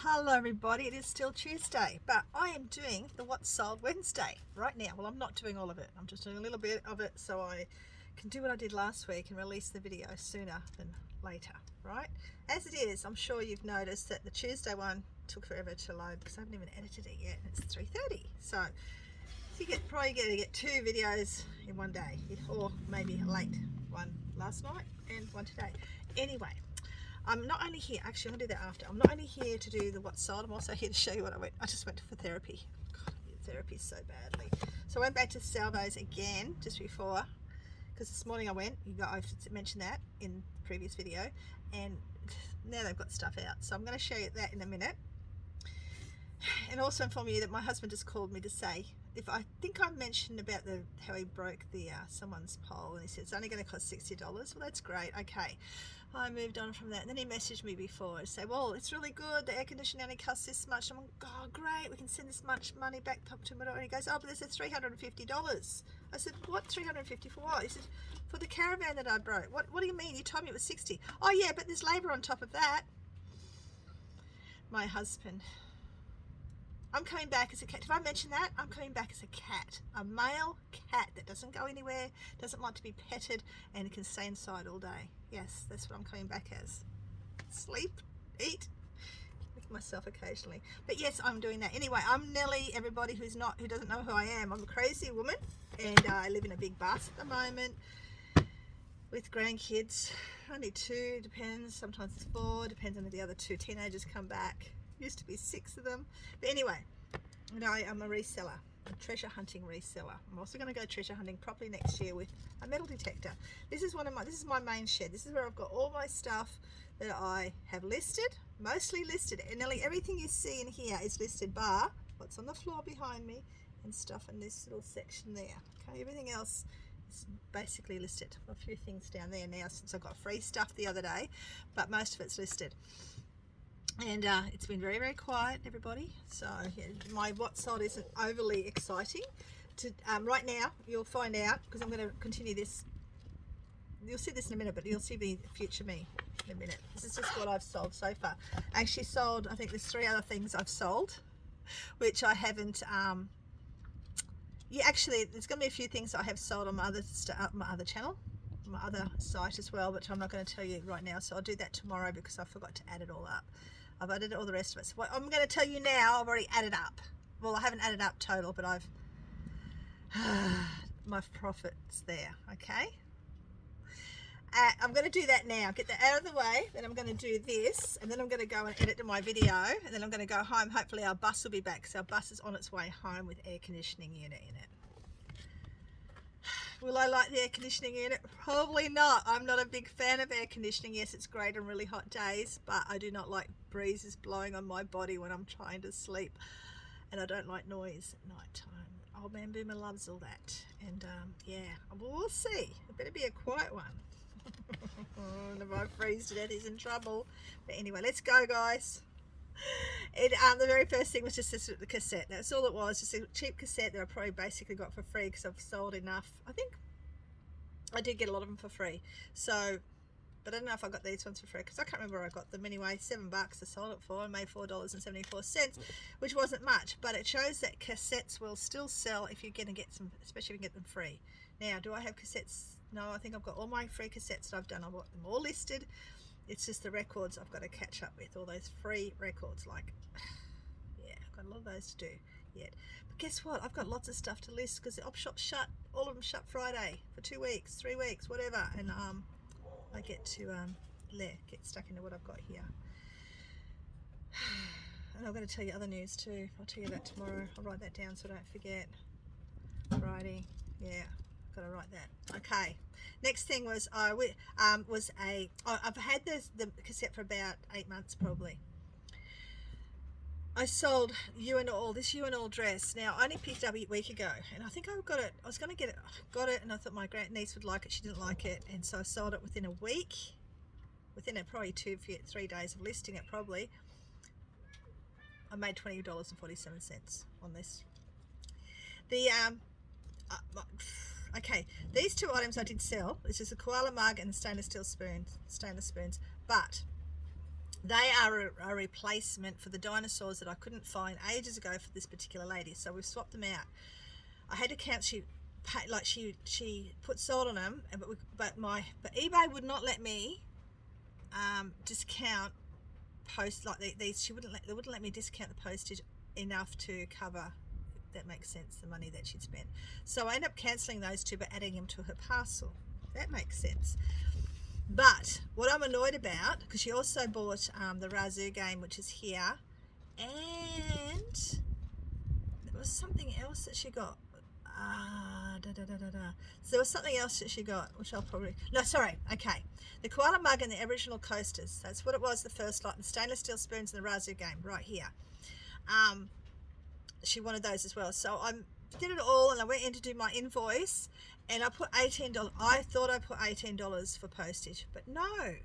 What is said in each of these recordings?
Hello everybody, it is still Tuesday, but I am doing the What's Sold Wednesday right now. Well, I'm not doing all of it, I'm just doing a little bit of it so I can do what I did last week and release the video sooner than later, right? As it is, I'm sure you've noticed that the Tuesday one took forever to load because I haven't even edited it yet and it's 3:30. So you probably going to get 2 videos in one day, or maybe a late one last night and one today. Anyway, I'm not only here, actually I'm going to do that after. I'm not only here to do the What's Sold, I'm also here to show you what I just went for therapy. God, I need therapy so badly. So I went back to Salvo's again just before, because this morning I went, I've mentioned that in the previous video, and now they've got stuff out. So I'm going to show you that in a minute. And also inform you that my husband just called me to say, if I think I mentioned about how he broke the someone's pole, and he said it's only going to cost $60. Well, that's great. Okay, I moved on from that, and then he messaged me before and said, well, it's really good, the air conditioning only costs this much. I'm like, oh great, we can send this much money back to him. And he goes, oh, but there's $350. I said, what, $350 for what? He said, for the caravan that I broke. What do you mean? You told me it was 60. Oh yeah, but there's labor on top of that. My husband, I'm coming back as a cat. Did I mention that? I'm coming back as a cat. A male cat that doesn't go anywhere, doesn't like to be petted, and can stay inside all day. Yes, that's what I'm coming back as. Sleep, eat, with myself occasionally. But yes, I'm doing that. Anyway, I'm Nelly, everybody who doesn't know who I am. I'm a crazy woman, and I live in a big bus at the moment with grandkids. Only 2, depends. Sometimes it's 4, depends on if the other 2 teenagers come back. Used to be 6 of them, but anyway, I'm a reseller, a treasure hunting reseller. I'm also going to go treasure hunting properly next year with a metal detector. This is my main shed. This is where I've got all my stuff that I have listed, mostly listed, and nearly everything you see in here is listed, bar what's on the floor behind me and stuff in this little section there. Okay, everything else is basically listed. A few things down there now since I got free stuff the other day, but most of it's listed. And it's been very, very quiet, everybody. So yeah, my What's Sold isn't overly exciting. Right now, you'll find out, because I'm going to continue this. You'll see this in a minute, but you'll see the future me in a minute. This is just what I've sold so far. I actually sold, I think there's 3 other things I've sold, which I haven't. Yeah, actually, there's going to be a few things I have sold on my other channel, my other site as well, but I'm not going to tell you right now. So I'll do that tomorrow because I forgot to add it all up. I've added all the rest of it. So what I'm going to tell you now, I've already added up. Well, I haven't added up total, but I've my profits there. Okay. I'm going to do that now. Get that out of the way. Then I'm going to do this, and then I'm going to go and edit my video, and then I'm going to go home. Hopefully, our bus will be back because our bus is on its way home with air conditioning unit in it. Will I like the air conditioning unit? Probably not. I'm not a big fan of air conditioning. Yes, it's great on really hot days, but I do not like breezes blowing on my body when I'm trying to sleep, and I don't like noise at night time. Old man Boomer loves all that, and yeah, we'll see. It better be a quiet one. And if I freeze to death, he's in trouble. But anyway, let's go, guys. The very first thing was just the cassette. That's all it was, just a cheap cassette that I probably basically got for free because I've sold enough. I think I did get a lot of them for free. So, but I don't know if I got these ones for free because I can't remember where I got them anyway. $7 I sold it for and made $4.74, which wasn't much, but it shows that cassettes will still sell if you're going to get some, especially if you can get them free. Now, do I have cassettes? No, I think I've got all my free cassettes that I've done. I've got them all listed. It's just the records I've got to catch up with, all those free records. Like, yeah, I've got a lot of those to do yet. But guess what? I've got lots of stuff to list because the op shop's shut. All of them shut Friday for 2 weeks, 3 weeks, whatever. And I get to get stuck into what I've got here. And I'm going to tell you other news too. I'll tell you that tomorrow. I'll write that down so I don't forget. Friday, yeah. Got to write that. Okay. Next thing was I've had the cassette for about 8 months probably. I sold this You and All dress. Now I only picked it up a week ago, and I think I got it. I was going to get it. Got it, and I thought my grandniece would like it. She didn't like it, and so I sold it within a week. Within probably 3 days of listing it, probably. I made $20.47 on this. Okay, these 2 items I did sell. This is a koala mug and the stainless spoons. But They are a replacement for the dinosaurs that I couldn't find ages ago for this particular lady. So we've swapped them out. I had to cancel. She put sold on them, but eBay would not let me discount post like these. They wouldn't let me discount the postage enough to cover, if that makes sense, the money that she'd spent. So I ended up cancelling those two but adding them to her parcel. That makes sense. But what I'm annoyed about, because she also bought the Razoo game, which is here, and there was something else that she got. So there was something else that she got, which I'll probably... No, sorry. Okay. The koala mug and the Aboriginal coasters. That's what it was, the first lot. The stainless steel spoons and the Razoo game, right here. She wanted those as well. So I did it all, and I went in to do my invoice, and I put $18. I thought I put $18 for postage, but no.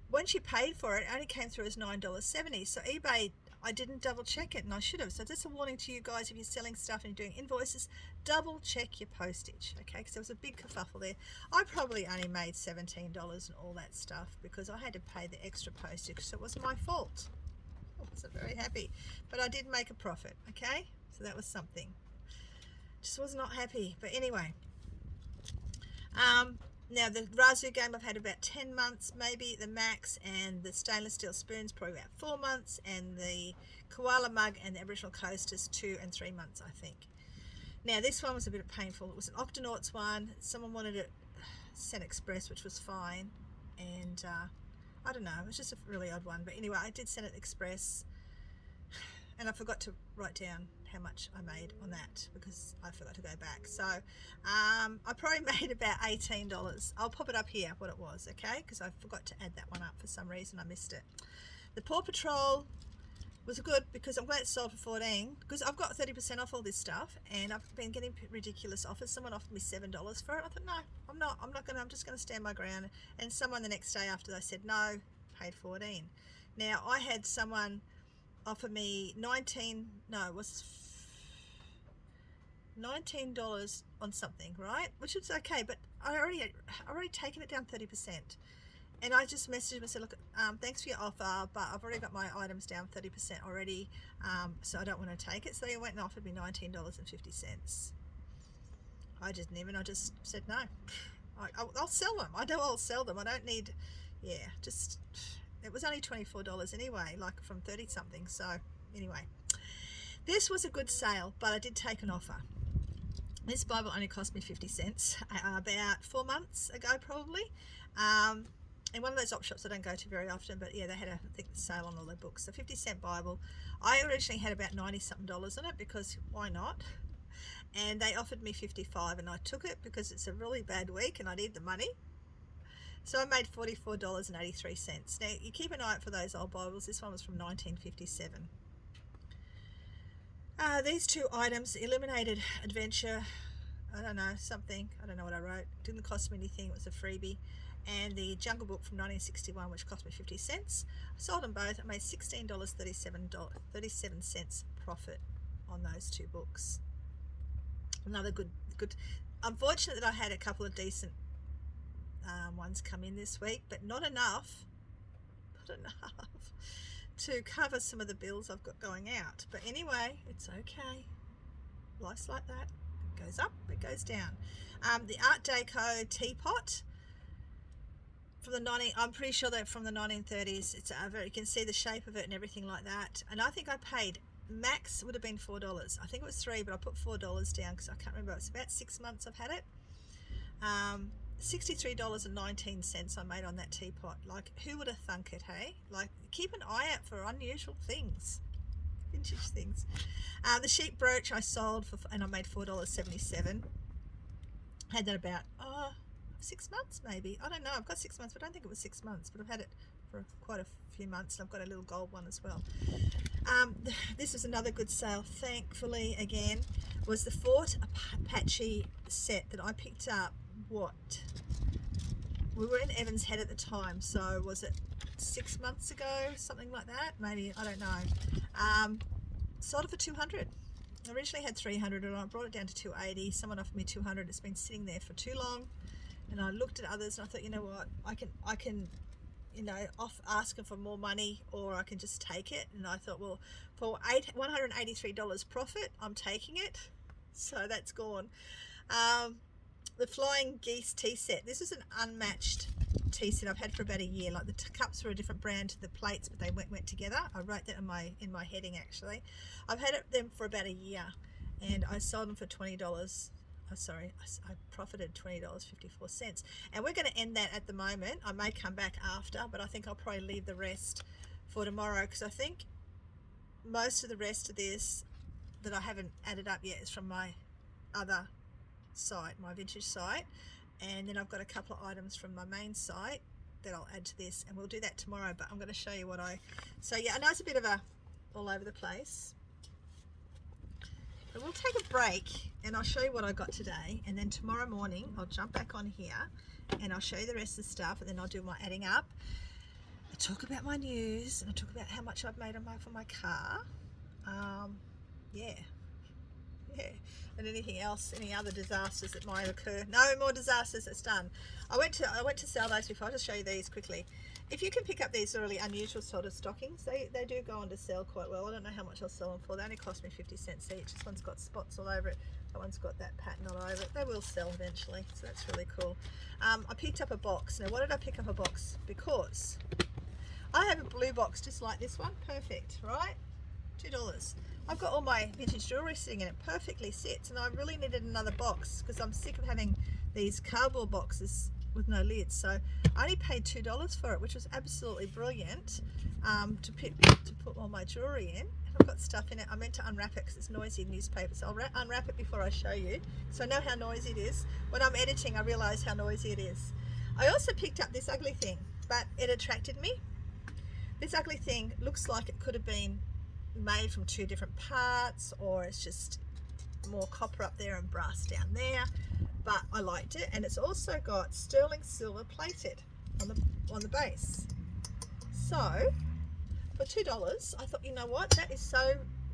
When she paid for it, it only came through as $9.70. So eBay, I didn't double check it, and I should have. So that's a warning to you guys: if you're selling stuff and you're doing invoices, double check your postage, okay? Because there was a big kerfuffle there. I probably only made $17 and all that stuff because I had to pay the extra postage, so it was my fault. I wasn't very happy, but I did make a profit, okay? So that was something. Just was not happy, but anyway. Now the Razoo game I've had about 10 months maybe, the max, and the stainless steel spoons probably about 4 months, and the koala mug and the Aboriginal coasters 2 and 3 months, I think. Now this one was a bit painful. It was an Octonauts one. Someone wanted it sent express, which was fine, and I don't know, it was just a really odd one, but anyway, I did send it express, and I forgot to write down how much I made on that because I forgot to go back. So I probably made about $18. I'll pop it up here what it was, okay, because I forgot to add that one up for some reason. I missed it. The Paw Patrol was good because I'm glad it sold for $14 because I've got 30% off all this stuff, and I've been getting ridiculous offers. Someone offered me $7 for it. I thought, no, I'm just gonna stand my ground. And someone the next day after they said no, paid $14. Now I had someone offer me $19 on something, right? Which is okay, but I already taken it down 30%. And I just messaged him and said, look, thanks for your offer, but I've already got my items down 30% already, so I don't want to take it. So they went and offered me $19.50. I just said no. I'll sell them. I'll sell them. I don't need, it was only $24 anyway, like from 30 something. So anyway, this was a good sale, but I did take an offer. This Bible only cost me 50 cents about 4 months ago probably, in one of those op shops I don't go to very often, but yeah, they had a sale on all their books. So 50-cent Bible. I originally had about $90 something on it because why not? And they offered me 55, and I took it because it's a really bad week and I need the money. So I made $44.83. Now you keep an eye out for those old Bibles. This one was from 1957. These two items, Illuminated Adventure, I don't know, something, I don't know what I wrote, didn't cost me anything, it was a freebie, and the Jungle Book from 1961, which cost me 50 cents. I sold them both. I made $16.37 profit on those two books. Another good. I'm fortunate that I had a couple of decent ones come in this week, but not enough to cover some of the bills I've got going out. But anyway, it's okay. Life's like that. It goes up, it goes down. The Art Deco teapot from the I'm pretty sure they're from the 1930s. It's you can see the shape of it and everything like that. And I think I paid, max would have been $4. I think it was $3, but I put $4 down because I can't remember. It's about 6 months I've had it. $63.19 I made on that teapot. Like, who would have thunk it, hey? Like, keep an eye out for unusual things, vintage things. The sheep brooch I sold for, and I made $4.77. Had that about 6 months maybe. I don't know. I've got 6 months, but I don't think it was 6 months. But I've had it for quite a few months, and I've got a little gold one as well. This was another good sale, thankfully. Again, was the Fort Apache set that I picked up. We were in Evans Head at the time, so was it 6 months ago, something like that? Maybe, I don't know. Sold it for $200. I originally had $300 and I brought it down to $280. Someone offered me $200. It's been sitting there for too long, and I looked at others and I thought, you know what, I can you know, off asking for more money, or I can just take it. And I thought, well, for $183 profit, I'm taking it. So that's gone. The Flying Geese tea set. This is an unmatched tea set I've had for about a year. Like the cups were a different brand to the plates, but they went together. I wrote that in my heading actually. I've had them for about a year, and I sold them for $20. Oh, sorry, I profited $20.54, and we're going to end that at the moment. I may come back after, but I think I'll probably leave the rest for tomorrow, because I think most of the rest of this that I haven't added up yet is from my other site, my vintage site, and then I've got a couple of items from my main site that I'll add to this, and we'll do that tomorrow. But I'm going to show you what so yeah, I know it's a bit of a all over the place, but we'll take a break and I'll show you what I got today, and then tomorrow morning I'll jump back on here and I'll show you the rest of the stuff, and then I'll do my adding up. I'll talk about my news, and I'll talk about how much I've made for my car. Yeah, and anything else, any other disasters that might occur. No more disasters. It's done. I went to sell those before. I'll just show you these quickly. If you can pick up these really unusual sort of stockings, they do go on to sell quite well. I don't know how much I'll sell them for. They only cost me 50 cents each. This one's got spots all over it. That one's got that pattern all over it. They will sell eventually, so that's really cool. I picked up a box. Now, why did I pick up a box? Because I have a blue box just like this one. Perfect, right? $2. I've got all my vintage jewellery sitting in it, perfectly sits, and I really needed another box because I'm sick of having these cardboard boxes with no lids. So I only paid $2 for it, which was absolutely brilliant, to put all my jewellery in. And I've got stuff in it. I meant to unwrap it because it's noisy newspaper, so I'll unwrap it before I show you, so I know how noisy it is. When I'm editing, I realise how noisy it is. I also picked up this ugly thing, but it attracted me. This ugly thing looks like it could have been made from two different parts, or it's just more copper up there and brass down there, but I liked it. And it's also got sterling silver plated on the base. So for $2, I thought, you know what, that is so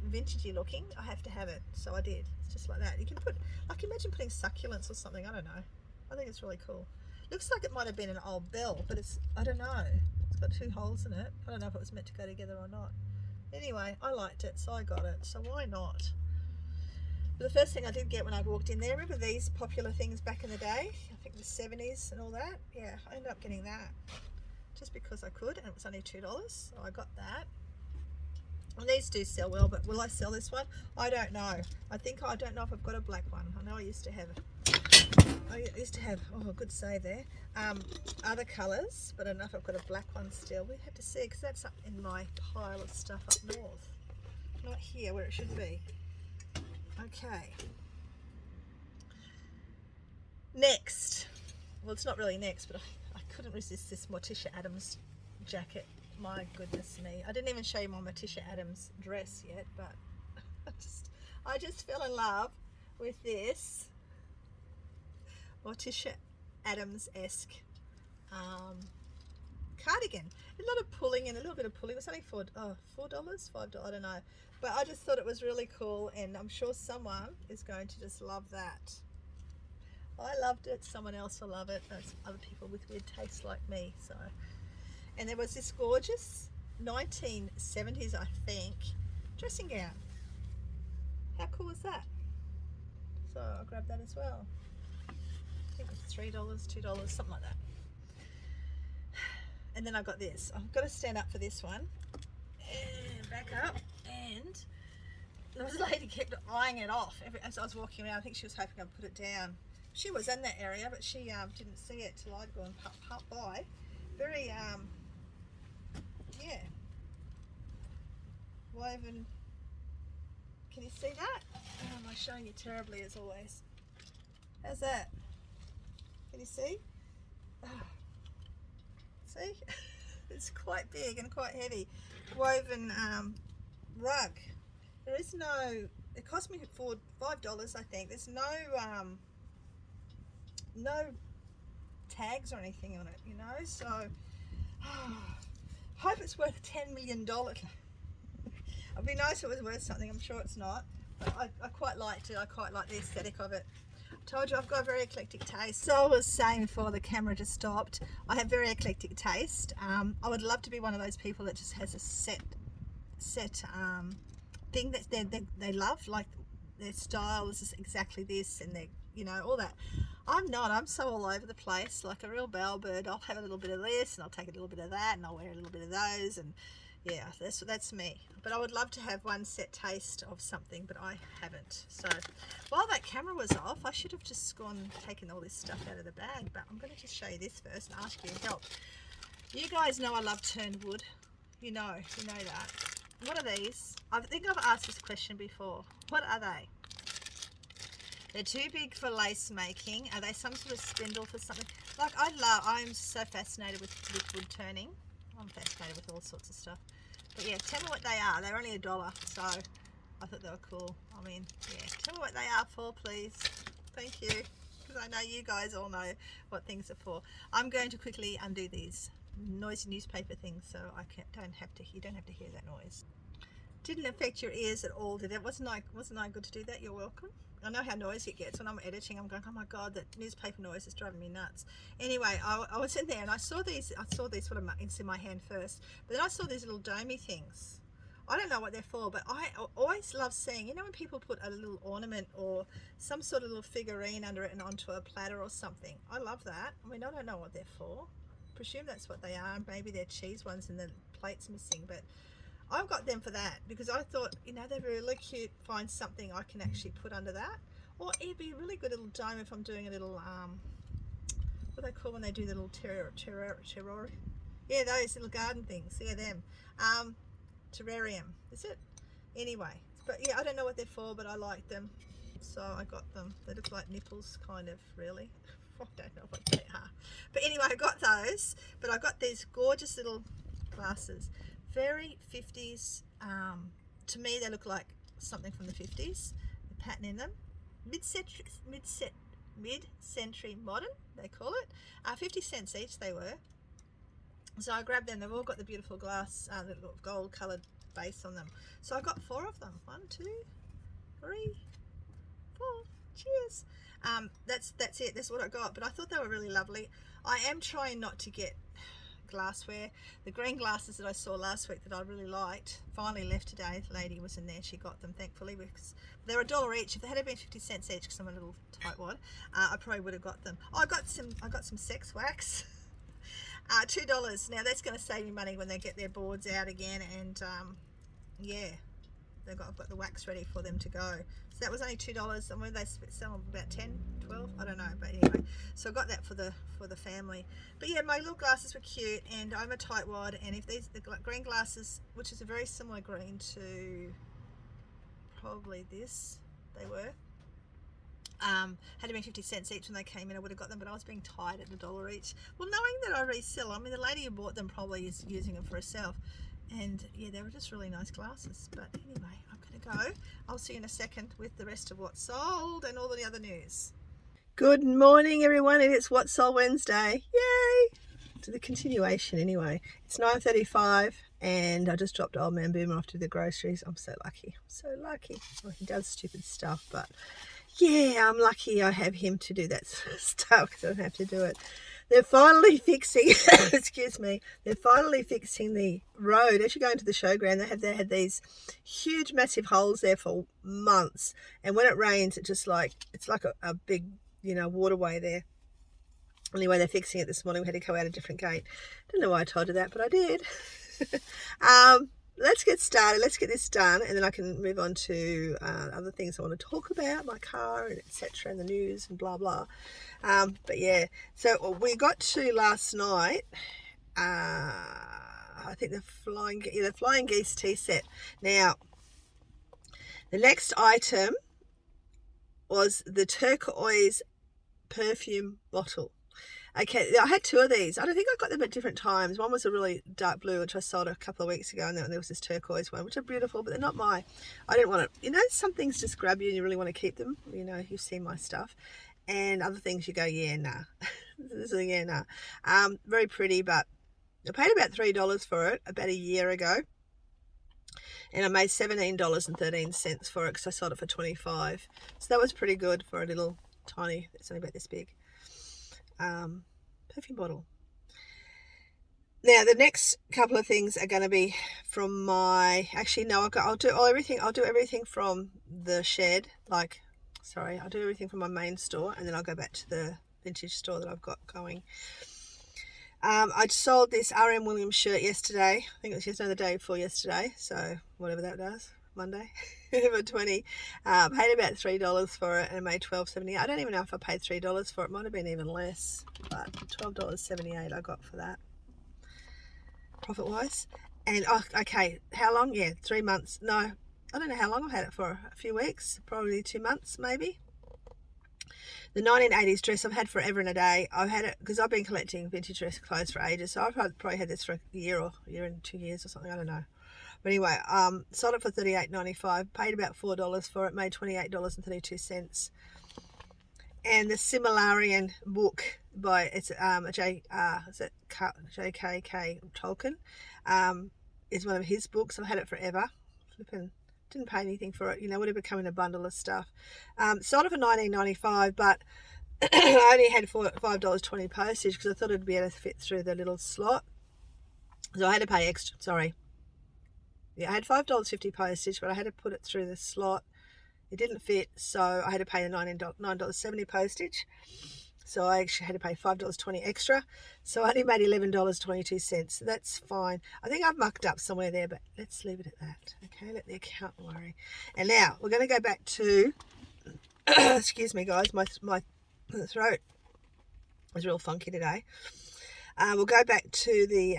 vintagey looking, I have to have it. So I did. It's just like that. You can put, like, imagine putting succulents or something. I don't know, I think it's really cool. Looks like it might have been an old bell, but it's, I don't know, it's got two holes in it. I don't know if it was meant to go together or not. Anyway, I liked it, so I got it, so why not? But the first thing I did get when I walked in there, remember these popular things back in the day? I think the 70s and all that? Yeah, I ended up getting that just because I could, and it was only $2, so I got that. And these do sell well, but will I sell this one? I don't know. I don't know if I've got a black one. I know I used to have oh, good save there, other colours, but I don't know if I've got a black one still. We have to see, because that's up in my pile of stuff up north, not here where it should be. Okay, next, well, it's not really next, but I couldn't resist this Morticia Adams jacket. My goodness me, I didn't even show you my Morticia Adams dress yet, but I just fell in love with this Morticia Adams-esque cardigan. A lot of pulling and a little bit of pulling. It was only $4, $5, I don't know. But I just thought it was really cool, and I'm sure someone is going to just love that. I loved it. Someone else will love it. There's other people with weird tastes like me. So, and there was this gorgeous 1970s, I think, dressing gown. How cool is that? So I grabbed that as well. I think it was $3, $2, something like that. And then I got this. I've got to stand up for this one. And back up. And there was a lady kept eyeing it off as I was walking around. I think she was hoping I'd put it down. She was in that area, but she didn't see it till I'd gone pop by. Very, yeah, woven. Can you see that? Oh, am I showing you terribly as always? How's that? Can you see? Oh. See? It's quite big and quite heavy. Woven rug. There is no, it cost me $5, I think. There's no no tags or anything on it, you know, so hope it's worth $10 million. It'd be nice if it was worth something. I'm sure it's not, but I quite liked it. I quite like the aesthetic of it. Told you I've got a very eclectic taste. So I was saying before the camera just stopped, I have very eclectic taste. I would love to be one of those people that just has a set thing that they love, like their style is just exactly this, and they, you know, all that. I'm not. I'm so all over the place, like a real bellbird. I'll have a little bit of this, and I'll take a little bit of that, and I'll wear a little bit of those, and yeah, that's me. But I would love to have one set taste of something, but I haven't. So while that camera was off, I should have just taken all this stuff out of the bag. But I'm going to just show you this first and ask you help. You guys know I love turned wood. You know that. What are these? I think I've asked this question before. What are they? They're too big for lace making. Are they some sort of spindle for something? Like I'm so fascinated with wood turning. I'm fascinated with all sorts of stuff. But yeah, tell me what they are. They're only $1, so I thought they were cool. I mean, yeah, tell me what they are for, please. Thank you. Because I know you guys all know what things are for. I'm going to quickly undo these noisy newspaper things so you don't have to hear that noise. Didn't affect your ears at all, did it? Wasn't I good to do that? You're welcome. I know how noisy it gets when I'm editing. I'm going, oh my god, that newspaper noise is driving me nuts. Anyway, I was in there and I saw these sort of, it's in my hand first, but then I saw these little domey things. I don't know what they're for, but I always love seeing, you know, when people put a little ornament or some sort of little figurine under it and onto a platter or something. I love that. I mean, I don't know what they're for. Presume that's what they are. Maybe they're cheese ones and the plate's missing, but I've got them for that because I thought, you know, they're really cute. Find something I can actually put under that, or it'd be a really good little dome if I'm doing a little what do they call when they do the little terrarium? Yeah, those little garden things. Yeah, them. Terrarium. Is it? Anyway, but yeah, I don't know what they're for, but I like them, so I got them. They look like nipples, kind of. Really. I don't know what they are, but anyway, I got those. But I got these gorgeous little glasses. Very 50s. To me they look like something from the 50s. The pattern in them, mid-century modern they call it. 50 cents each they were, so I grabbed them. They've all got the beautiful glass, the gold coloured base on them, so I got 4 of them. 1, 2, 3, 4. Cheers. That's it. That's what I got, but I thought they were really lovely. I am trying not to get glassware. The green glasses that I saw last week that I really liked finally left today. The lady was in there, she got them thankfully, because they're $1 each. If they had been 50 cents each, because I'm a little tightwad, I probably would have got them. Oh, I got some sex wax. $2. Now that's going to save me money when they get their boards out again, and yeah, I've got the wax ready for them to go. So that was only $2. And when they sell them about 10, 12, I don't know, but anyway, so I got that for the family. But yeah, my little glasses were cute, and I'm a tightwad, and if the green glasses, which is a very similar green to probably this, they were had been 50 cents each when they came in, I would have got them, but I was being tied at $1 each. Well, knowing that I resell, I mean, the lady who bought them probably is using them for herself. And yeah, they were just really nice glasses. But anyway, I'm going to go. I'll see you in a second with the rest of what's sold and all the other news. Good morning, everyone, and it's What's Sold Wednesday. Yay! To the continuation anyway. It's 9:35 and I just dropped old man Boomer off to the groceries. I'm so lucky. I'm so lucky. Well, he does stupid stuff, but yeah, I'm lucky I have him to do that sort of stuff because I don't have to do it. They're finally fixing, excuse me, they're finally fixing the road. As you go into the showground, they had these huge, massive holes there for months. And when it rains, it's like a big, you know, waterway there. Anyway, they're fixing it this morning. We had to go out a different gate. Don't know why I told you that, but I did. Let's get started. Let's get this done, and then I can move on to other things I want to talk about, my car and etc. and the news and blah blah. But yeah, so we got to last night. I think the flying geese tea set. Now, the next item was the turquoise perfume bottle. Okay, I had 2 of these. I don't think I got them at different times. One was a really dark blue, which I sold a couple of weeks ago, and then there was this turquoise one, which are beautiful, but they're not I didn't want it. You know, some things just grab you and you really want to keep them. You know, you've seen my stuff. And other things you go, yeah, nah. This is, yeah, nah. Very pretty, but I paid about $3 for it about a year ago. And I made $17.13 for it because I sold it for $25. So that was pretty good for a little tiny. It's only about this big. Perfume bottle. Now the next couple of things are going to be from my, actually no, I'll do everything from the shed, like, sorry, I'll do everything from my main store, and then I'll go back to the vintage store that I've got going. I sold this RM Williams shirt yesterday. I think it was yesterday, the day before yesterday, so whatever that does, Monday, for 20. Paid about $3 for it and made $12.78. I don't even know if I paid $3 for it. Might have been even less, but $12.78 I got for that, profit wise. And okay, how long? Yeah, 3 months. No, I don't know how long I've had it for. A few weeks, probably 2 months maybe. The 1980s dress I've had forever and a day. I've had it because I've been collecting vintage dress clothes for ages, so I've probably had this for a year and 2 years or something, I don't know. But anyway, sold it for $38.95, paid about $4 for it, made $28.32. And the Similarian book by, it's J.K.K. Tolkien, is one of his books. I've had it forever. Flipping, didn't pay anything for it, would have become in a bundle of stuff. Sold it for $19.95, but I only had $5.20 postage because I thought it'd be able to fit through the little slot. So I had to pay extra, sorry. Yeah, I had $5.50 postage, but I had to put it through the slot. It didn't fit, so I had to pay the $9.70 postage. So I actually had to pay $5.20 extra. So I only made $11.22. So that's fine. I think I've mucked up somewhere there, but let's leave it at that. Okay, let the accountant worry. And now we're going to go back to, excuse me guys, my throat is real funky today. We'll go back to the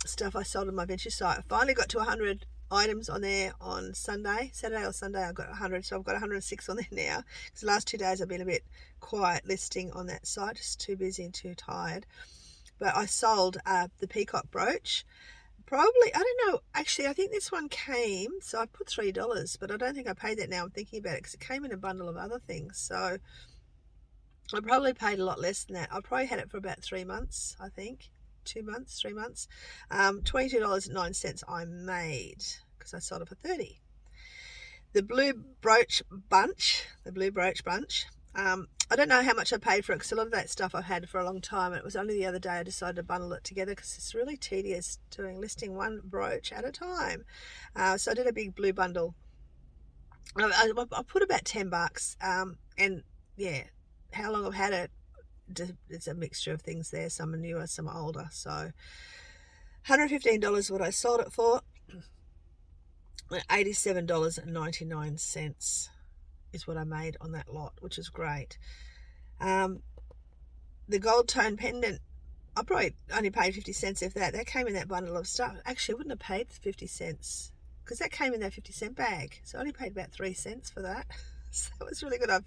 stuff I sold on my vintage site. I finally got to 100 items on there on Saturday or Sunday. I got 100, so I've got 106 on there now, because the last 2 days I've been a bit quiet listing on that site, just too busy and too tired. But I sold the peacock brooch. Probably, I don't know, actually I think this one came, so I put $3, but I don't think I paid that now I'm thinking about it, because it came in a bundle of other things, so I probably paid a lot less than that. I probably had it for about 3 months, I think. 2 months, 3 months. $22.09 I made, because I sold it for $30. The blue brooch bunch, I don't know how much I paid for it, because a lot of that stuff I've had for a long time, and it was only the other day I decided to bundle it together, because it's really tedious listing one brooch at a time. So I did a big blue bundle. I put about $10, and yeah, how long I've had it, it's a mixture of things there. Some are newer, some are older. So $115 what I sold it for. $87.99 is what I made on that lot, which is great. The gold tone pendant, I probably only paid 50 cents if that. That came in that bundle of stuff. Actually, I wouldn't have paid 50 cents because that came in that 50-cent bag. So I only paid about 3 cents for that. So it was really good. I've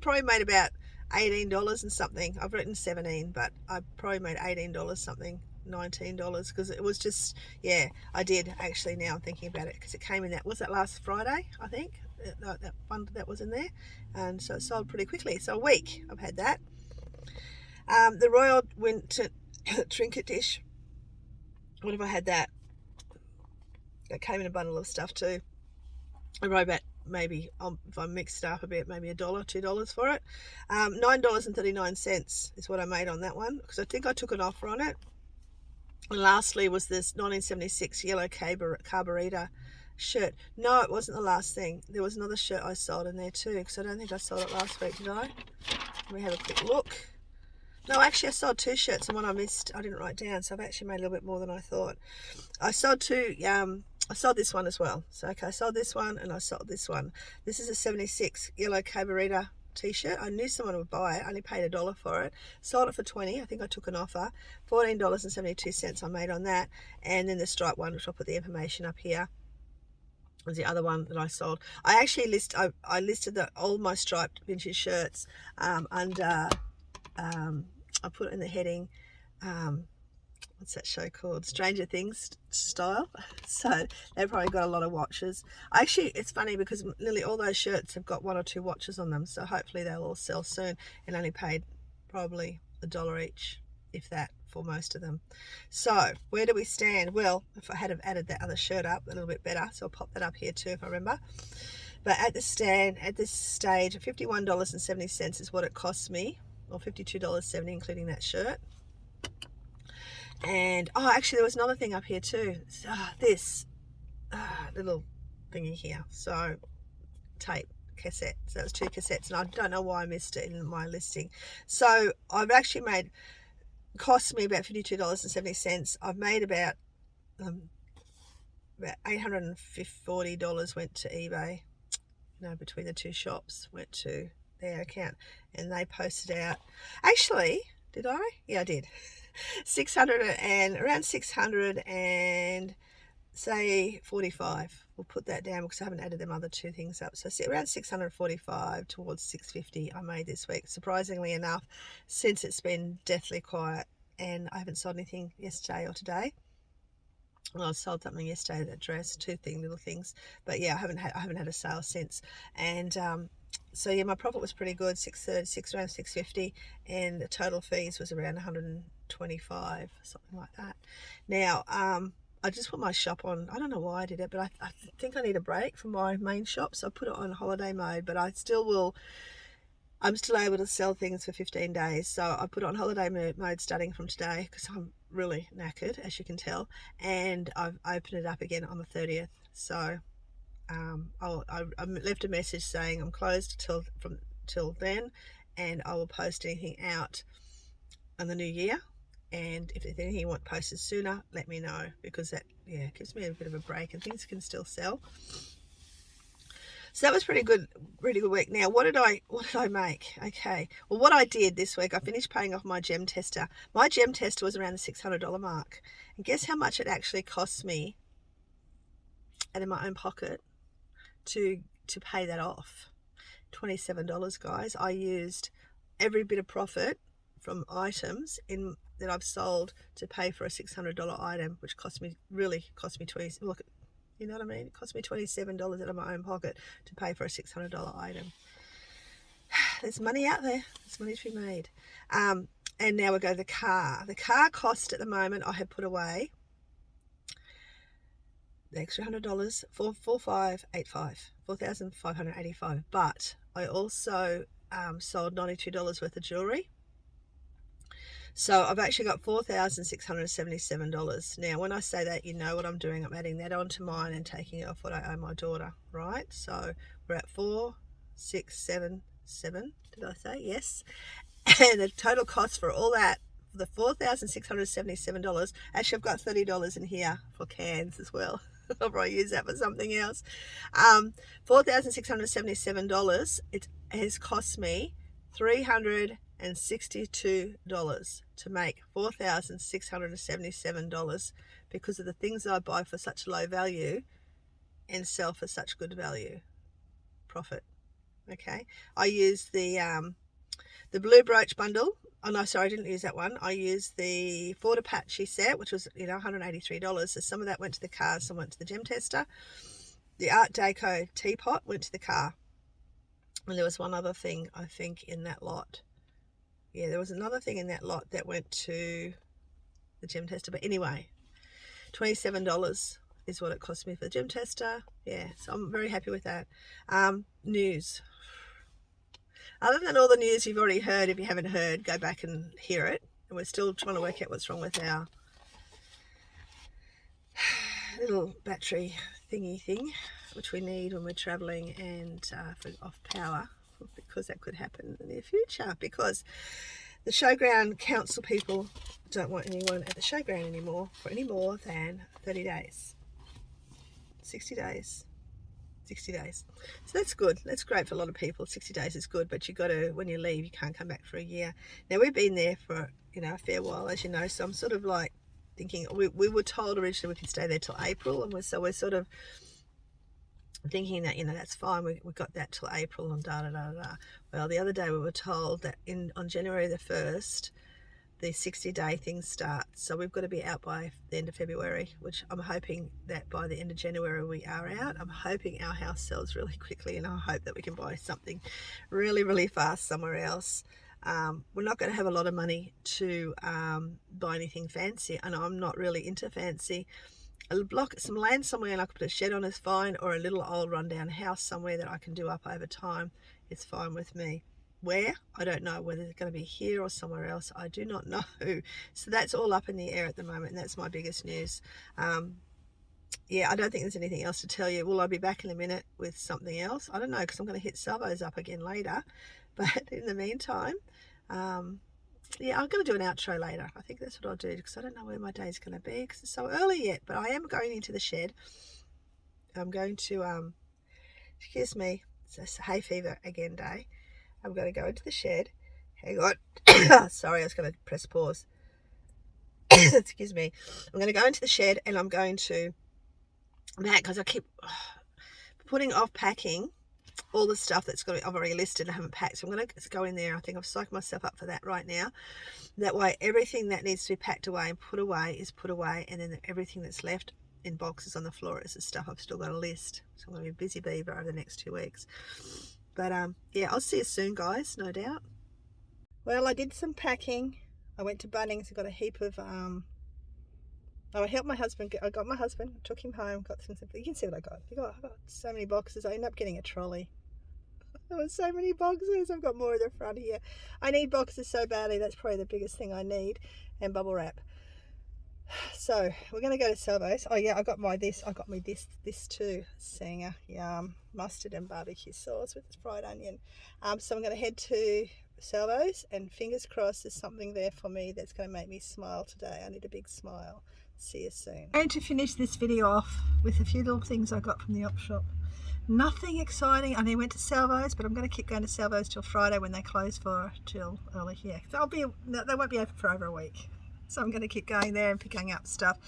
probably made about $18 and something. I've written 17, but I probably made $18 something, $19, because it was just, yeah, I did actually, now I'm thinking about it, because it came in that, was that last Friday, I think, that one that was in there, and so it sold pretty quickly. So a week I've had that. The Royal Winter trinket dish, what have I had that? That came in a bundle of stuff too. I wrote about, maybe if I mixed it up a bit, maybe $1, $2 for it. $9.39 is what I made on that one, because I think I took an offer on it. And lastly was this 1976 yellow carburetor shirt. No, it wasn't the last thing. There was another shirt I sold in there too, because I don't think I sold it last week, did I? Let me have a quick look. No, actually I sold 2 shirts, and one I missed, I didn't write down, so I've actually made a little bit more than I thought. I sold 2, I sold this one as well. So, okay, I sold this one and I sold this one. This is a 76 yellow carburetor t-shirt. I knew someone would buy it. I only paid $1 for it. Sold it for $20. I think I took an offer. $14.72 I made on that. And then the striped one, which I'll put the information up here, was the other one that I sold. I actually I listed all my striped vintage shirts under, I put it in the heading, what's that show called? Stranger Things style. So they've probably got a lot of watches. Actually, it's funny because nearly all those shirts have got 1 or 2 watches on them. So hopefully they'll all sell soon, and only paid probably $1 each, if that, for most of them. So where do we stand? Well, if I had have added that other shirt up a little bit better, so I'll pop that up here too if I remember. But at this stage, $51.70 is what it cost me, or $52.70 including that shirt. And oh, actually there was another thing up here too. This little thingy here. So tape cassette. So that's 2 cassettes, and I don't know why I missed it in my listing. So I've actually made, cost me about $52.70. I've made about $840 went to eBay. No, between the two shops went to their account, and they posted out. Actually, did I? Yeah, I did. 600 and around 600 and say 45. We'll put that down because I haven't added them other 2 things up. So around 645 towards 650 I made this week, surprisingly enough, since it's been deathly quiet and I haven't sold anything yesterday or today. Well, I sold something yesterday, that dress, 2 little things, but yeah, I haven't had a sale since. And so yeah, my profit was pretty good, 636 around 650, and the total fees was around 125, something like that. Now I just put my shop on. I don't know why I did it, but I think I need a break from my main shop, so I put it on holiday mode. But I'm still able to sell things for 15 days, so I put it on holiday mode starting from today because I'm really knackered, as you can tell, and I've opened it up again on the 30th. So I left a message saying I'm closed till then, and I will post anything out in the new year. And if there's anything you want posted sooner, let me know, because that gives me a bit of a break and things can still sell. So that was pretty good week. Now, what did I make? Okay, well, what I did this week, I finished paying off my gem tester. My gem tester was around the $600 mark, and guess how much it actually cost me out of my own pocket to pay that off? $27, guys. I used every bit of profit from items that I've sold to pay for a $600 item, which cost me 20. Look, you know what I mean? It cost me $27 out of my own pocket to pay for a $600 item. There's money out there. There's money to be made. And now we go to the car. The car cost at the moment, I have put away the extra $100, $4,585. But I also sold $92 worth of jewelry. So I've actually got $4,677. Now, when I say that, you know what I'm doing. I'm adding that onto mine and taking it off what I owe my daughter, right? So we're at 4,677. Did I say? Yes. And the total cost for all that, the $4,677. Actually, I've got $30 in here for cans as well. I'll probably use that for something else. $4,677. It has cost me $362 to make $4,677 because of the things that I buy for such low value and sell for such good value profit. Okay, I used the blue brooch bundle. Oh no, sorry, I didn't use that one. I used the Ford Apache set, which was $183. So some of that went to the car, some went to the gem tester. The Art Deco teapot went to the car, and there was one other thing I think in that lot. Yeah, there was another thing in that lot that went to the gem tester. But anyway, $27 is what it cost me for the gem tester. Yeah, so I'm very happy with that. News. Other than all the news you've already heard, if you haven't heard, go back and hear it. And we're still trying to work out what's wrong with our little battery thingy thing, which we need when we're traveling and for off power, because that could happen in the near future, because the showground council people don't want anyone at the showground anymore for any more than 30 days. 60 days. So that's good. That's great for a lot of people. 60 days is good, but you got to, when you leave, you can't come back for a year. Now, we've been there for a fair while, as you know, so I'm sort of like thinking, we were told originally we could stay there till April, and we're sort of thinking that that's fine, we got that till April and Well, the other day we were told that on January the 1st the 60-day thing starts, so we've got to be out by the end of February, which I'm hoping that by the end of January we are out. I'm hoping our house sells really quickly, and I hope that we can buy something really, really fast somewhere else. We're not going to have a lot of money to buy anything fancy, and I'm not really into fancy. a block, some land somewhere and I could put a shed on is fine, or a little old rundown house somewhere that I can do up over time. It's fine with me. Where? I don't know. Whether it's going to be here or somewhere else, I do not know. So that's all up in the air at the moment, and that's my biggest news. Yeah, I don't think there's anything else to tell you. Will I be back in a minute with something else? I don't know, because I'm going to hit salvos up again later. But in the meantime, yeah, I'm going to do an outro later. I think that's what I'll do, because I don't know where my day's going to be because it's so early yet. But I am going into the shed. I'm going to, excuse me, it's a hay fever again day. I'm going to go into the shed. Hang on. Sorry, I was going to press pause. Excuse me. I'm going to go into the shed and I'm going to pack, because I keep putting off packing all the stuff that's got I've already listed and I haven't packed. So I'm going to go in there. I think I've psyched myself up for that right now. That way everything that needs to be packed away and put away is put away, and then everything that's left in boxes on the floor is the stuff I've still got a list. So I'm going to be a busy beaver over the next 2 weeks. But yeah, I'll see you soon, guys, no doubt. Well, I did some packing. I went to Bunnings. I got a heap of I helped my husband. I got my husband, took him home, got some. You can see what I got. I got so many boxes. I ended up getting a trolley. There were so many boxes. I've got more at the front here. I need boxes so badly. That's probably the biggest thing I need, and bubble wrap. So we're going to go to Salvo's. Oh yeah, I got me this too. Singer, yum, mustard and barbecue sauce with fried onion. So I'm going to head to Salvo's, and fingers crossed there's something there for me that's going to make me smile today. I need a big smile. See you soon. I'm going to finish this video off with a few little things I got from the op shop. Nothing exciting. I only went to Salvo's, but I'm going to keep going to Salvo's till Friday when they close for till early here. So they won't be open for over a week. So I'm going to keep going there and picking up stuff,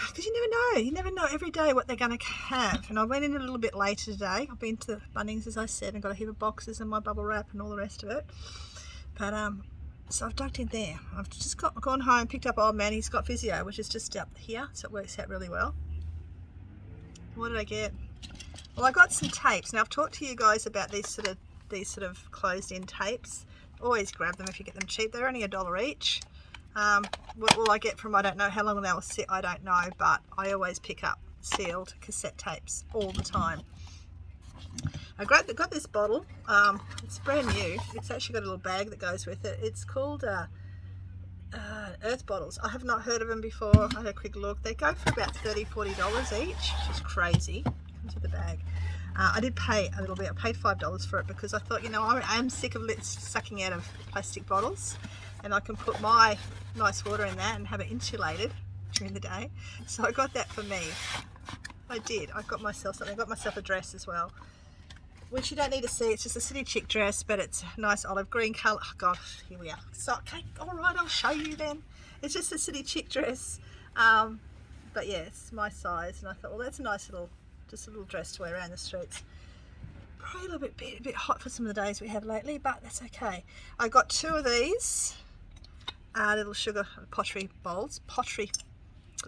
because you never know every day what they're going to have. And I went in a little bit later today. I've been to Bunnings, as I said, and got a heap of boxes and my bubble wrap and all the rest of it. But so I've ducked in there. I've just gone home, picked up old man. He's got physio, which is just up here, so it works out really well. What did I get? Well, I got some tapes. Now I've talked to you guys about these sort of closed-in tapes. Always grab them if you get them cheap. They're only $1 each. What will I get from, I don't know how long they will sit, I don't know, but I always pick up sealed cassette tapes all the time. I got this bottle. It's brand new. It's actually got a little bag that goes with it. It's called Earth bottles. I have not heard of them before. I had a quick look. They go for about $30-40 each, which is crazy. Comes with the bag. I did pay a little bit. I paid $5 for it because I thought, I am sick of sucking out of plastic bottles, and I can put my nice water in that and have it insulated during the day. So I got that for me. I did. I got myself something. I got myself a dress as well, which you don't need to see. It's just a city chic dress, but it's a nice olive green colour. Oh gosh, here we are. So, okay, all right, I'll show you then. It's just a city chic dress, but yeah, it's my size, and I thought, well, that's a nice little, just a little dress to wear around the streets. Probably a little bit hot for some of the days we have lately, but that's okay. I got 2 of these little sugar pottery bowls.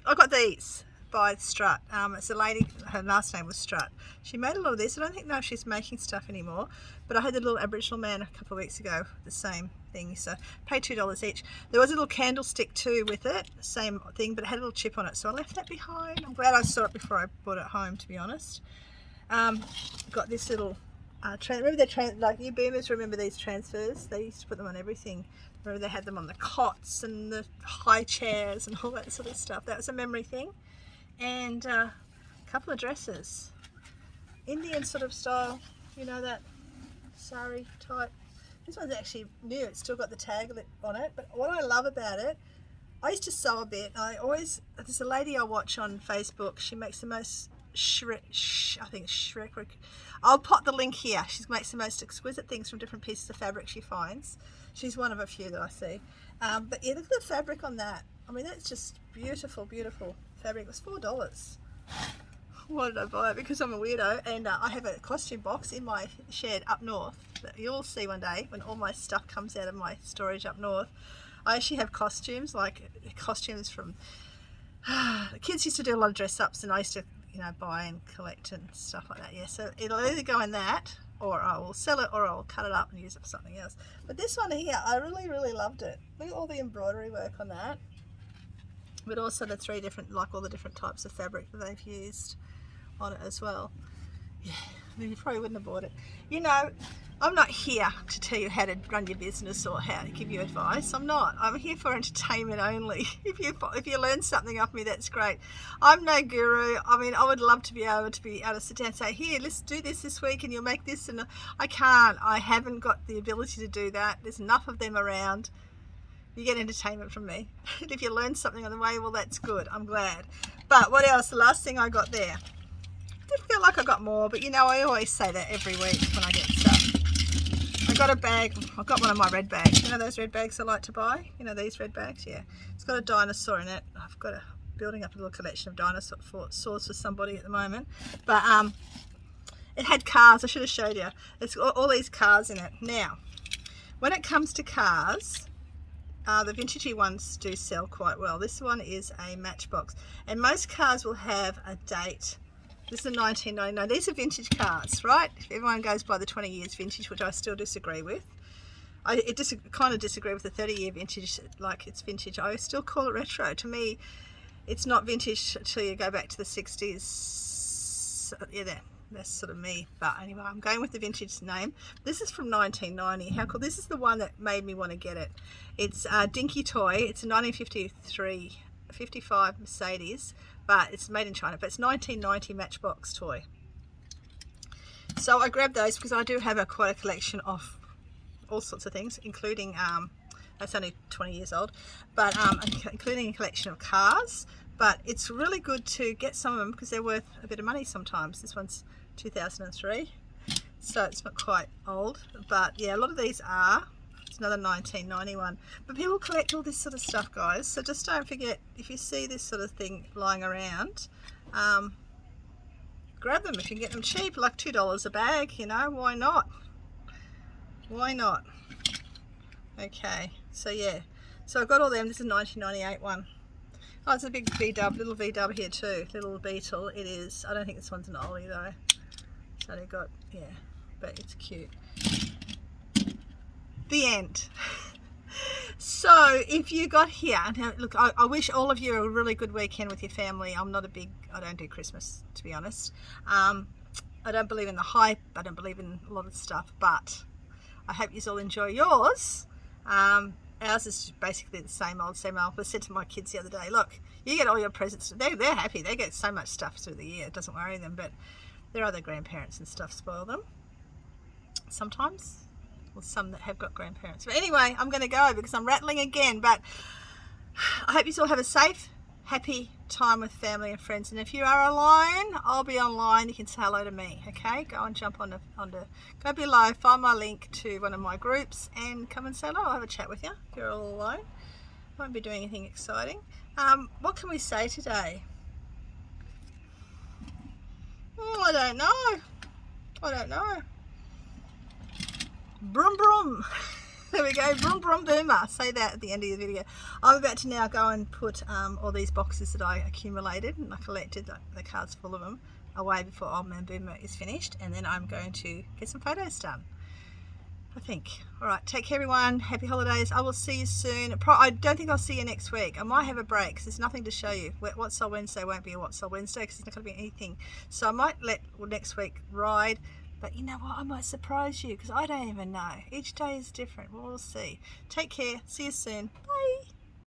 I got these by Strut. It's a lady, her last name was Strut. She made a lot of this. I don't know if she's making stuff anymore, but I had the little Aboriginal man a couple of weeks ago, the same thing, so paid $2 each. There was a little candlestick too with it, same thing, but it had a little chip on it, so I left that behind. I'm glad I saw it before I brought it home, to be honest. Got this little remember like you boomers remember these transfers? They used to put them on everything. Remember they had them on the cots and the high chairs and all that sort of stuff. That was a memory thing. And a couple of dresses, Indian sort of style, that sari type. This one's actually new. It's still got the tag on it, but what I love about it, I used to sew a bit. There's a lady I watch on Facebook. She makes the most I'll put the link here. She makes the most exquisite things from different pieces of fabric she finds. She's one of a few that I see. But yeah, look at the fabric on that. I mean, that's just beautiful, beautiful fabric. It was $4. Why did I buy it? Because I'm a weirdo, and I have a costume box in my shed up north that you'll see one day when all my stuff comes out of my storage up north. I actually have costumes, like costumes from the kids used to do a lot of dress ups, and I used to buy and collect and stuff like that. Yeah, so it'll either go in that, or I will sell it, or I'll cut it up and use it for something else. But this one here, I really, really loved it. Look at all the embroidery work on that. but also the 3 different, like all the different types of fabric that they've used on it as well. Yeah, you probably wouldn't have bought it. You know, I'm not here to tell you how to run your business or how to give you advice. I'm not. I'm here for entertainment only. If you learn something off me, that's great. I'm no guru. I mean, I would love to be able to sit down and say, here, let's do this week and you'll make this. And I can't. I haven't got the ability to do that. There's enough of them around. You get entertainment from me. And if you learn something on the way, well, that's good. I'm glad. But what else? The last thing I got there. I feel like I got more, but you know, I always say that every week when I get stuff. I got a bag. I got one of my red bags. You know those red bags I like to buy? You know these red bags? Yeah. It's got a dinosaur in it. I've got building up a little collection of dinosaurs for somebody at the moment. But it had cars. I should have showed you. It's got all these cars in it. Now, when it comes to cars, the vintagey ones do sell quite well. This one is a Matchbox, and most cars will have a date. This is a 1999. These are vintage cars, right? If everyone goes by the 20 years vintage, which I still disagree with. I kind of disagree with the 30-year vintage, like it's vintage. I still call it retro. To me, it's not vintage until you go back to the 60s. Yeah, that's sort of me. But anyway, I'm going with the vintage name. This is from 1990. How cool. This is the one that made me want to get it. It's a dinky toy. It's a 55 Mercedes, but it's made in China, but it's 1990 Matchbox toy. So I grabbed those because I do have quite a collection of all sorts of things, including that's only 20 years old, but including a collection of cars. But it's really good to get some of them because they're worth a bit of money sometimes. This one's 2003, so it's not quite old, but yeah, a lot of these are. It's another 1991. But people collect all this sort of stuff, guys, so just don't forget, if you see this sort of thing lying around, grab them if you can get them cheap, like $2 a bag, you know, why not? Why not? Okay, so yeah, so I've got all them. This is a 1998 one. Oh, it's a big VW, little VW here too, little Beetle. It is. I don't think this one's an oldie though. It's only got, yeah, but it's cute. The end. So if you got here, now look, I wish all of you a really good weekend with your family. I don't do Christmas, to be honest. I don't believe in the hype. I don't believe in a lot of stuff, but I hope you all enjoy yours. Ours is basically the same old. I said to my kids the other day, look, you get all your presents. They're happy. They get so much stuff through the year. It doesn't worry them, but their other grandparents and stuff spoil them sometimes. Well, some that have got grandparents. But anyway, I'm going to go because I'm rattling again. But I hope you all have a safe, happy time with family and friends. And if you are online, I'll be online. You can say hello to me, okay? Go and jump go below, find my link to one of my groups and come and say hello. I'll have a chat with you if you're all alone. Won't be doing anything exciting. What can we say today? I don't know. Brum brum. There we go. Brum brum boomer. Say that at the end of the video. I'm about to now go and put all these boxes that I accumulated and I collected, the cards full of them, away before Old Man Boomer is finished, and then I'm going to get some photos done, I think. Alright, take care everyone. Happy holidays. I will see you soon. I don't think I'll see you next week. I might have a break because there's nothing to show you. What Sold Wednesday won't be a What Sold Wednesday because there's not going to be anything. So I might let next week ride. But you know what, I might surprise you because I don't even know. Each day is different. We'll see. Take care. See you soon. Bye.